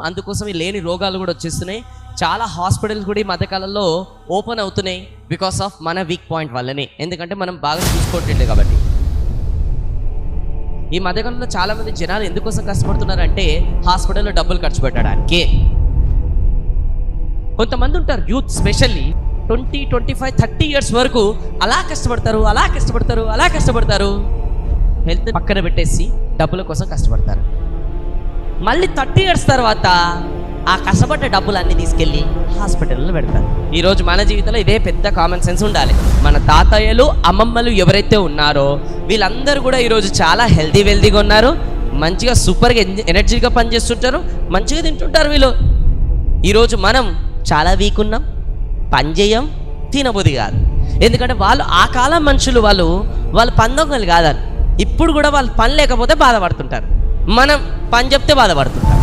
అందుకోసం ఈ లేని రోగాలు కూడా వచ్చేస్తున్నాయి. చాలా హాస్పిటల్స్ కూడా ఈ మధ్యకాలంలో ఓపెన్ అవుతున్నాయి బికాస్ ఆఫ్ మన వీక్ పాయింట్ వల్లనే. ఎందుకంటే మనం బాగా చూసుకోవట్లేదు కాబట్టి. ఈ మధ్యకాలంలో చాలా మంది జనాలు ఎందుకోసం కష్టపడుతున్నారంటే హాస్పిటల్లో డబ్బులు ఖర్చు పెట్టడానికి. కొంతమంది ఉంటారు యూత్, స్పెషల్లీ 20, 25, 30 ఇయర్స్ వరకు అలా కష్టపడతారు. హెల్త్ పక్కన పెట్టేసి డబ్బుల కోసం కష్టపడతారు. మళ్ళీ 30 ఇయర్స్ తర్వాత ఆ కష్టపడ్డ డబ్బులన్నీ తీసుకెళ్ళి హాస్పిటల్లో పెడతారు. ఈరోజు మన జీవితంలో ఇదే పెద్ద కామన్ సెన్స్ ఉండాలి. మన తాతయ్యలు, అమ్మమ్మలు ఎవరైతే ఉన్నారో వీళ్ళందరూ కూడా ఈరోజు చాలా వెల్దీగా ఉన్నారు. మంచిగా సూపర్గా ఎనర్జీగా పనిచేస్తుంటారు, మంచిగా తింటుంటారు వీళ్ళు. ఈరోజు మనం చాలా వీక్ ఉన్నాం, పని చేయం, తినబుద్ధి కాదు. ఎందుకంటే వాళ్ళు ఆ కాలం మనుషులు, వాళ్ళు పందొంగలు కాదని. ఇప్పుడు కూడా వాళ్ళు పని లేకపోతే బాధపడుతుంటారు, మనం పని చెప్తే బాధపడుతుంటారు.